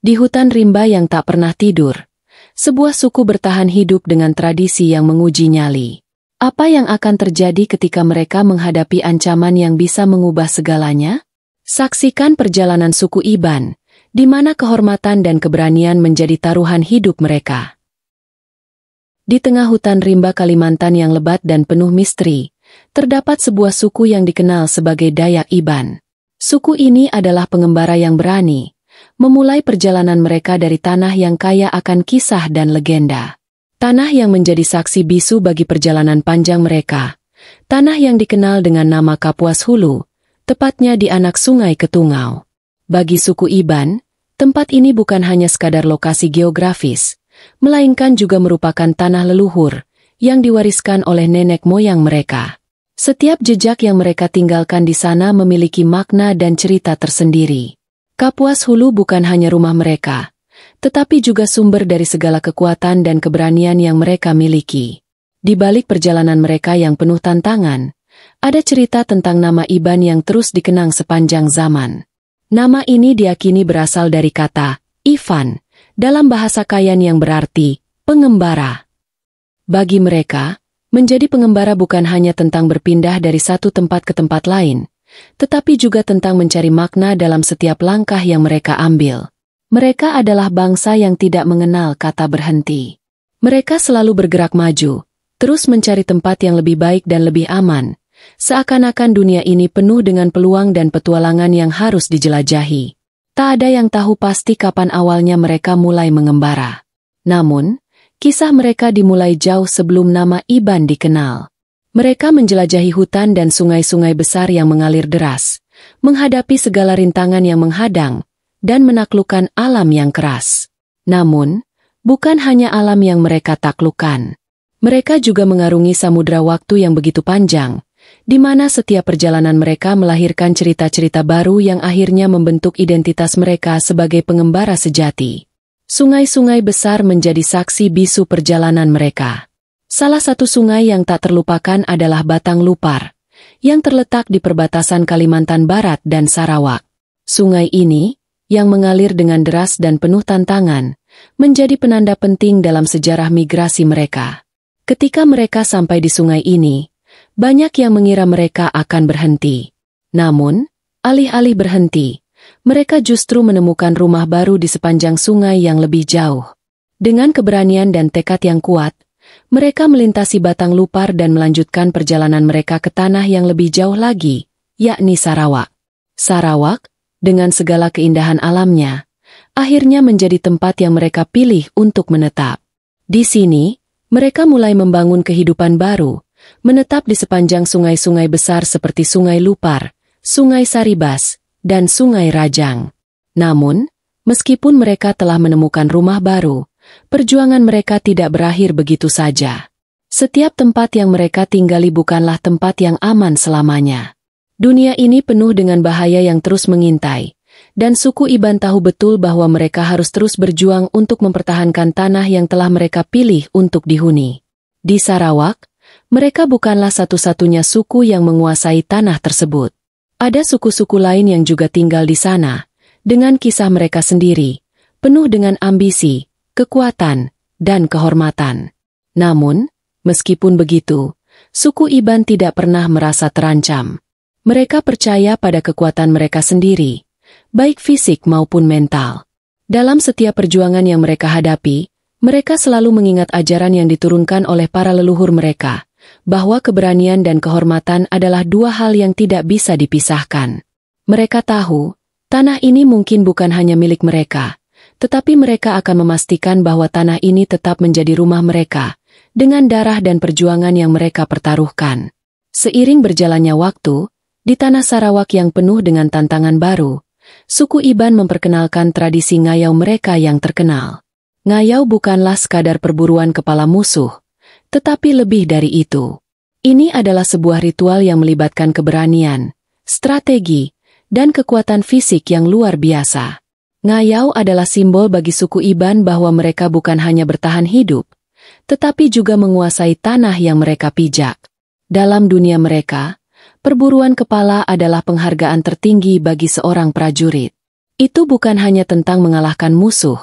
Di hutan rimba yang tak pernah tidur, sebuah suku bertahan hidup dengan tradisi yang menguji nyali. Apa yang akan terjadi ketika mereka menghadapi ancaman yang bisa mengubah segalanya? Saksikan perjalanan suku Iban, di mana kehormatan dan keberanian menjadi taruhan hidup mereka. Di tengah hutan rimba Kalimantan yang lebat dan penuh misteri, terdapat sebuah suku yang dikenal sebagai Dayak Iban. Suku ini adalah pengembara yang berani, memulai perjalanan mereka dari tanah yang kaya akan kisah dan legenda. Tanah yang menjadi saksi bisu bagi perjalanan panjang mereka. Tanah yang dikenal dengan nama Kapuas Hulu, tepatnya di anak sungai Ketungau. Bagi suku Iban, tempat ini bukan hanya sekadar lokasi geografis, melainkan juga merupakan tanah leluhur yang diwariskan oleh nenek moyang mereka. Setiap jejak yang mereka tinggalkan di sana memiliki makna dan cerita tersendiri. Kapuas Hulu bukan hanya rumah mereka, tetapi juga sumber dari segala kekuatan dan keberanian yang mereka miliki. Di balik perjalanan mereka yang penuh tantangan, ada cerita tentang nama Iban yang terus dikenang sepanjang zaman. Nama ini diyakini berasal dari kata Ivan, dalam bahasa Kayan yang berarti pengembara. Bagi mereka, menjadi pengembara bukan hanya tentang berpindah dari satu tempat ke tempat lain, tetapi juga tentang mencari makna dalam setiap langkah yang mereka ambil. Mereka adalah bangsa yang tidak mengenal kata berhenti. Mereka selalu bergerak maju, terus mencari tempat yang lebih baik dan lebih aman, seakan-akan dunia ini penuh dengan peluang dan petualangan yang harus dijelajahi. Tak ada yang tahu pasti kapan awalnya mereka mulai mengembara. Namun, kisah mereka dimulai jauh sebelum nama Iban dikenal. Mereka menjelajahi hutan dan sungai-sungai besar yang mengalir deras, menghadapi segala rintangan yang menghadang, dan menaklukkan alam yang keras. Namun, bukan hanya alam yang mereka taklukkan. Mereka juga mengarungi samudra waktu yang begitu panjang, di mana setiap perjalanan mereka melahirkan cerita-cerita baru yang akhirnya membentuk identitas mereka sebagai pengembara sejati. Sungai-sungai besar menjadi saksi bisu perjalanan mereka. Salah satu sungai yang tak terlupakan adalah Batang Lupar, yang terletak di perbatasan Kalimantan Barat dan Sarawak. Sungai ini, yang mengalir dengan deras dan penuh tantangan, menjadi penanda penting dalam sejarah migrasi mereka. Ketika mereka sampai di sungai ini, banyak yang mengira mereka akan berhenti. Namun, alih-alih berhenti, mereka justru menemukan rumah baru di sepanjang sungai yang lebih jauh. Dengan keberanian dan tekad yang kuat, mereka melintasi Batang Lupar dan melanjutkan perjalanan mereka ke tanah yang lebih jauh lagi, yakni Sarawak. Sarawak, dengan segala keindahan alamnya, akhirnya menjadi tempat yang mereka pilih untuk menetap. Di sini, mereka mulai membangun kehidupan baru, menetap di sepanjang sungai-sungai besar seperti Sungai Lupar, Sungai Saribas, dan Sungai Rajang. Namun, meskipun mereka telah menemukan rumah baru, perjuangan mereka tidak berakhir begitu saja. Setiap tempat yang mereka tinggali bukanlah tempat yang aman selamanya. Dunia ini penuh dengan bahaya yang terus mengintai, dan suku Iban tahu betul bahwa mereka harus terus berjuang untuk mempertahankan tanah yang telah mereka pilih untuk dihuni. Di Sarawak, mereka bukanlah satu-satunya suku yang menguasai tanah tersebut. Ada suku-suku lain yang juga tinggal di sana, dengan kisah mereka sendiri, penuh dengan ambisi, kekuatan, dan kehormatan. Namun, meskipun begitu, suku Iban tidak pernah merasa terancam. Mereka percaya pada kekuatan mereka sendiri, baik fisik maupun mental. Dalam setiap perjuangan yang mereka hadapi, mereka selalu mengingat ajaran yang diturunkan oleh para leluhur mereka, bahwa keberanian dan kehormatan adalah dua hal yang tidak bisa dipisahkan. Mereka tahu, tanah ini mungkin bukan hanya milik mereka, tetapi mereka akan memastikan bahwa tanah ini tetap menjadi rumah mereka, dengan darah dan perjuangan yang mereka pertaruhkan. Seiring berjalannya waktu, di tanah Sarawak yang penuh dengan tantangan baru, suku Iban memperkenalkan tradisi ngayau mereka yang terkenal. Ngayau bukanlah sekadar perburuan kepala musuh, tetapi lebih dari itu. Ini adalah sebuah ritual yang melibatkan keberanian, strategi, dan kekuatan fisik yang luar biasa. Ngayau adalah simbol bagi suku Iban bahwa mereka bukan hanya bertahan hidup, tetapi juga menguasai tanah yang mereka pijak. Dalam dunia mereka, perburuan kepala adalah penghargaan tertinggi bagi seorang prajurit. Itu bukan hanya tentang mengalahkan musuh,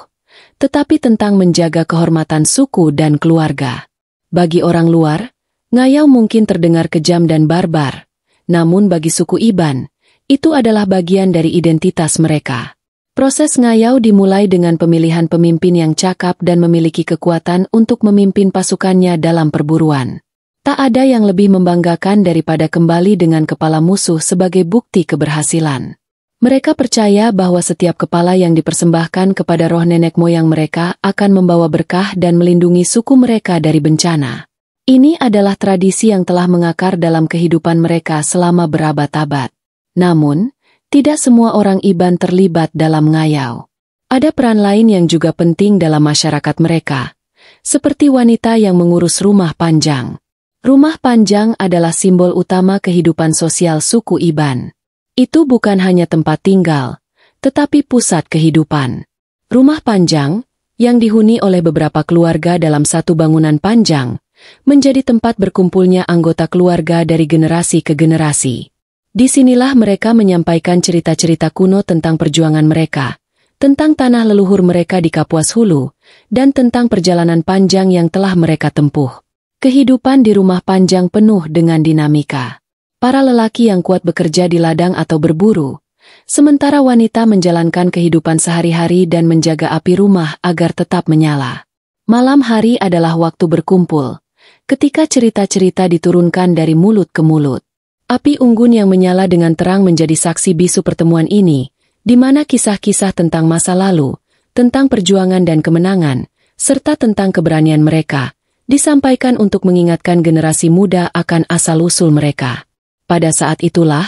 tetapi tentang menjaga kehormatan suku dan keluarga. Bagi orang luar, ngayau mungkin terdengar kejam dan barbar, namun bagi suku Iban, itu adalah bagian dari identitas mereka. Proses ngayau dimulai dengan pemilihan pemimpin yang cakap dan memiliki kekuatan untuk memimpin pasukannya dalam perburuan. Tak ada yang lebih membanggakan daripada kembali dengan kepala musuh sebagai bukti keberhasilan. Mereka percaya bahwa setiap kepala yang dipersembahkan kepada roh nenek moyang mereka akan membawa berkah dan melindungi suku mereka dari bencana. Ini adalah tradisi yang telah mengakar dalam kehidupan mereka selama berabad-abad. Namun, tidak semua orang Iban terlibat dalam ngayau. Ada peran lain yang juga penting dalam masyarakat mereka, seperti wanita yang mengurus rumah panjang. Rumah panjang adalah simbol utama kehidupan sosial suku Iban. Itu bukan hanya tempat tinggal, tetapi pusat kehidupan. Rumah panjang, yang dihuni oleh beberapa keluarga dalam satu bangunan panjang, menjadi tempat berkumpulnya anggota keluarga dari generasi ke generasi. Disinilah mereka menyampaikan cerita-cerita kuno tentang perjuangan mereka, tentang tanah leluhur mereka di Kapuas Hulu, dan tentang perjalanan panjang yang telah mereka tempuh. Kehidupan di rumah panjang penuh dengan dinamika. Para lelaki yang kuat bekerja di ladang atau berburu, sementara wanita menjalankan kehidupan sehari-hari dan menjaga api rumah agar tetap menyala. Malam hari adalah waktu berkumpul, ketika cerita-cerita diturunkan dari mulut ke mulut. Api unggun yang menyala dengan terang menjadi saksi bisu pertemuan ini, di mana kisah-kisah tentang masa lalu, tentang perjuangan dan kemenangan, serta tentang keberanian mereka, disampaikan untuk mengingatkan generasi muda akan asal-usul mereka. Pada saat itulah,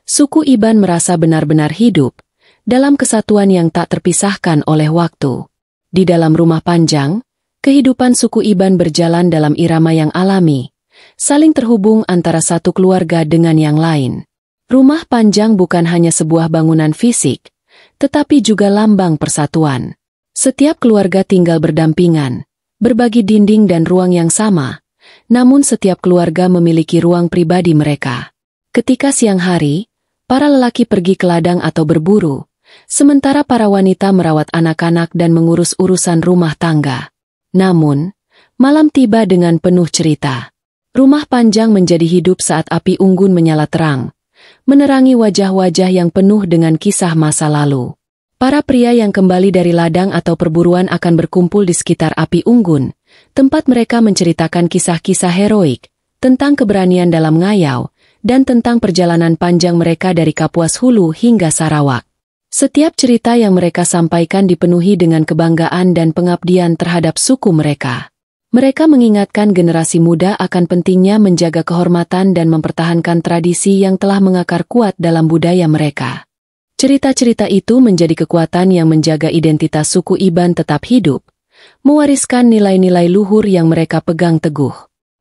suku Iban merasa benar-benar hidup, dalam kesatuan yang tak terpisahkan oleh waktu. Di dalam rumah panjang, kehidupan suku Iban berjalan dalam irama yang alami, saling terhubung antara satu keluarga dengan yang lain. Rumah panjang bukan hanya sebuah bangunan fisik, tetapi juga lambang persatuan. Setiap keluarga tinggal berdampingan, berbagi dinding dan ruang yang sama, namun setiap keluarga memiliki ruang pribadi mereka. Ketika siang hari, para lelaki pergi ke ladang atau berburu, sementara para wanita merawat anak-anak dan mengurus urusan rumah tangga. Namun, malam tiba dengan penuh cerita. Rumah panjang menjadi hidup saat api unggun menyala terang, menerangi wajah-wajah yang penuh dengan kisah masa lalu. Para pria yang kembali dari ladang atau perburuan akan berkumpul di sekitar api unggun, tempat mereka menceritakan kisah-kisah heroik, tentang keberanian dalam ngayau, dan tentang perjalanan panjang mereka dari Kapuas Hulu hingga Sarawak. Setiap cerita yang mereka sampaikan dipenuhi dengan kebanggaan dan pengabdian terhadap suku mereka. Mereka mengingatkan generasi muda akan pentingnya menjaga kehormatan dan mempertahankan tradisi yang telah mengakar kuat dalam budaya mereka. Cerita-cerita itu menjadi kekuatan yang menjaga identitas suku Iban tetap hidup, mewariskan nilai-nilai luhur yang mereka pegang teguh.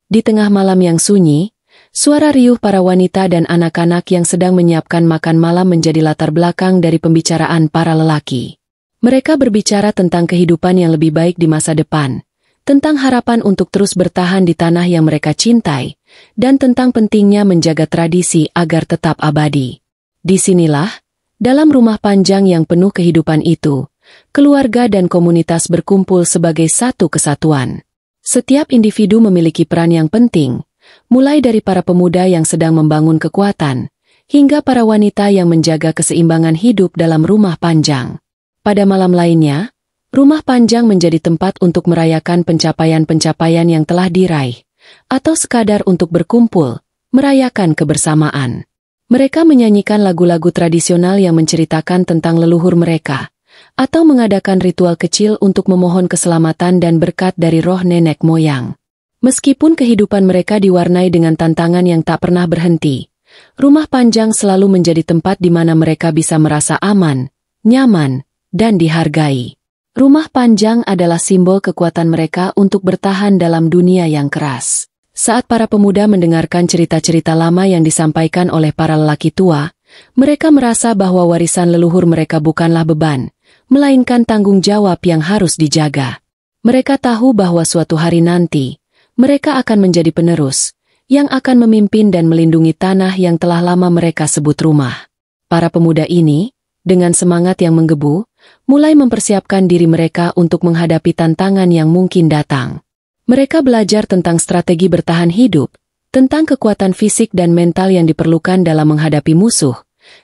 Di tengah malam yang sunyi, suara riuh para wanita dan anak-anak yang sedang menyiapkan makan malam menjadi latar belakang dari pembicaraan para lelaki. Mereka berbicara tentang kehidupan yang lebih baik di masa depan, tentang harapan untuk terus bertahan di tanah yang mereka cintai, dan tentang pentingnya menjaga tradisi agar tetap abadi. Disinilah, dalam rumah panjang yang penuh kehidupan itu, keluarga dan komunitas berkumpul sebagai satu kesatuan. Setiap individu memiliki peran yang penting, mulai dari para pemuda yang sedang membangun kekuatan, hingga para wanita yang menjaga keseimbangan hidup dalam rumah panjang. Pada malam lainnya, rumah panjang menjadi tempat untuk merayakan pencapaian-pencapaian yang telah diraih, atau sekadar untuk berkumpul, merayakan kebersamaan. Mereka menyanyikan lagu-lagu tradisional yang menceritakan tentang leluhur mereka, atau mengadakan ritual kecil untuk memohon keselamatan dan berkat dari roh nenek moyang. Meskipun kehidupan mereka diwarnai dengan tantangan yang tak pernah berhenti, rumah panjang selalu menjadi tempat di mana mereka bisa merasa aman, nyaman, dan dihargai. Rumah panjang adalah simbol kekuatan mereka untuk bertahan dalam dunia yang keras. Saat para pemuda mendengarkan cerita-cerita lama yang disampaikan oleh para lelaki tua, mereka merasa bahwa warisan leluhur mereka bukanlah beban, melainkan tanggung jawab yang harus dijaga. Mereka tahu bahwa suatu hari nanti, mereka akan menjadi penerus, yang akan memimpin dan melindungi tanah yang telah lama mereka sebut rumah. Para pemuda ini, dengan semangat yang menggebu, mulai mempersiapkan diri mereka untuk menghadapi tantangan yang mungkin datang. Mereka belajar tentang strategi bertahan hidup, tentang kekuatan fisik dan mental yang diperlukan dalam menghadapi musuh,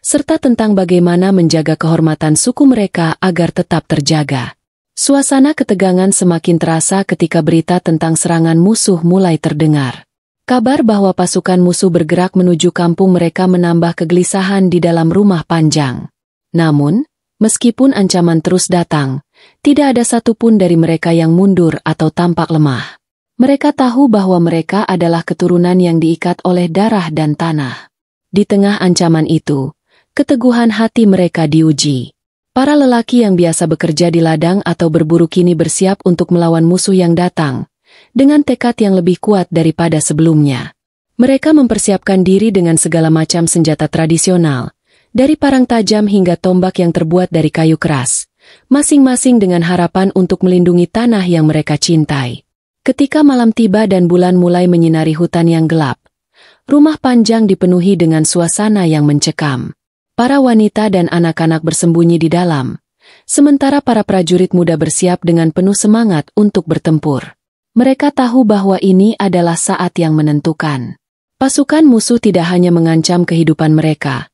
serta tentang bagaimana menjaga kehormatan suku mereka agar tetap terjaga. Suasana ketegangan semakin terasa ketika berita tentang serangan musuh mulai terdengar. Kabar bahwa pasukan musuh bergerak menuju kampung mereka menambah kegelisahan di dalam rumah Panjang. Namun, meskipun ancaman terus datang, tidak ada satupun dari mereka yang mundur atau tampak lemah. Mereka tahu bahwa mereka adalah keturunan yang diikat oleh darah dan tanah. Di tengah ancaman itu, keteguhan hati mereka diuji. Para lelaki yang biasa bekerja di ladang atau berburu kini bersiap untuk melawan musuh yang datang, dengan tekad yang lebih kuat daripada sebelumnya. Mereka mempersiapkan diri dengan segala macam senjata tradisional, dari parang tajam hingga tombak yang terbuat dari kayu keras, masing-masing dengan harapan untuk melindungi tanah yang mereka cintai. Ketika malam tiba dan bulan mulai menyinari hutan yang gelap, rumah Panjang dipenuhi dengan suasana yang mencekam. Para wanita dan anak-anak bersembunyi di dalam, sementara para prajurit muda bersiap dengan penuh semangat untuk bertempur. Mereka tahu bahwa ini adalah saat yang menentukan. Pasukan musuh tidak hanya mengancam kehidupan mereka,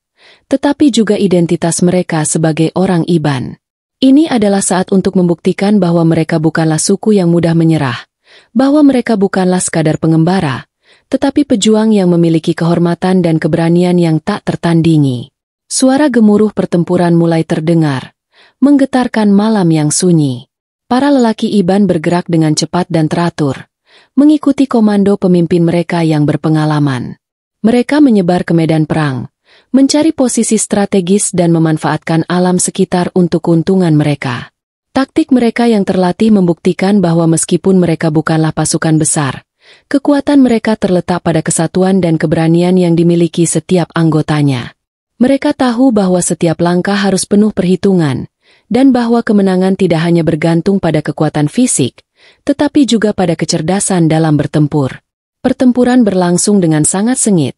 tetapi juga identitas mereka sebagai orang Iban. Ini adalah saat untuk membuktikan bahwa mereka bukanlah suku yang mudah menyerah, bahwa mereka bukanlah sekadar pengembara, tetapi pejuang yang memiliki kehormatan dan keberanian yang tak tertandingi. Suara gemuruh pertempuran mulai terdengar, menggetarkan malam yang sunyi. Para lelaki Iban bergerak dengan cepat dan teratur, mengikuti komando pemimpin mereka yang berpengalaman. Mereka menyebar ke medan perang, mencari posisi strategis dan memanfaatkan alam sekitar untuk keuntungan mereka. Taktik mereka yang terlatih membuktikan bahwa meskipun mereka bukanlah pasukan besar, kekuatan mereka terletak pada kesatuan dan keberanian yang dimiliki setiap anggotanya. Mereka tahu bahwa setiap langkah harus penuh perhitungan, dan bahwa kemenangan tidak hanya bergantung pada kekuatan fisik, tetapi juga pada kecerdasan dalam bertempur. Pertempuran berlangsung dengan sangat sengit,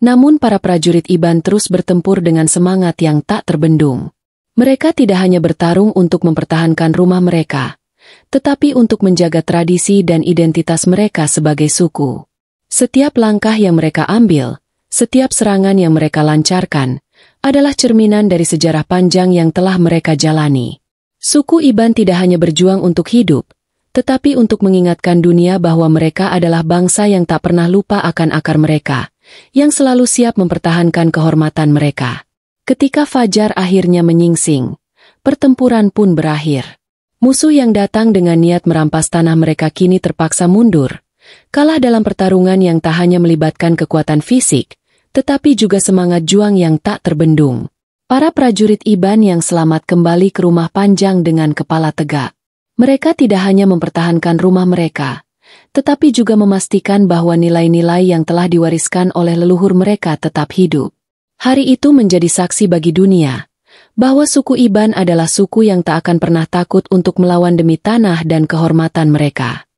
namun para prajurit Iban terus bertempur dengan semangat yang tak terbendung. Mereka tidak hanya bertarung untuk mempertahankan rumah mereka, tetapi untuk menjaga tradisi dan identitas mereka sebagai suku. Setiap langkah yang mereka ambil, setiap serangan yang mereka lancarkan, adalah cerminan dari sejarah panjang yang telah mereka jalani. Suku Iban tidak hanya berjuang untuk hidup, tetapi untuk mengingatkan dunia bahwa mereka adalah bangsa yang tak pernah lupa akan akar mereka, yang selalu siap mempertahankan kehormatan mereka. Ketika fajar akhirnya menyingsing, pertempuran pun berakhir. Musuh yang datang dengan niat merampas tanah mereka kini terpaksa mundur, kalah dalam pertarungan yang tak hanya melibatkan kekuatan fisik, tetapi juga semangat juang yang tak terbendung. Para prajurit Iban yang selamat kembali ke rumah Panjang dengan kepala tegak. Mereka tidak hanya mempertahankan rumah mereka, tetapi juga memastikan bahwa nilai-nilai yang telah diwariskan oleh leluhur mereka tetap hidup. Hari itu menjadi saksi bagi dunia, bahwa suku Iban adalah suku yang tak akan pernah takut untuk melawan demi tanah dan kehormatan mereka.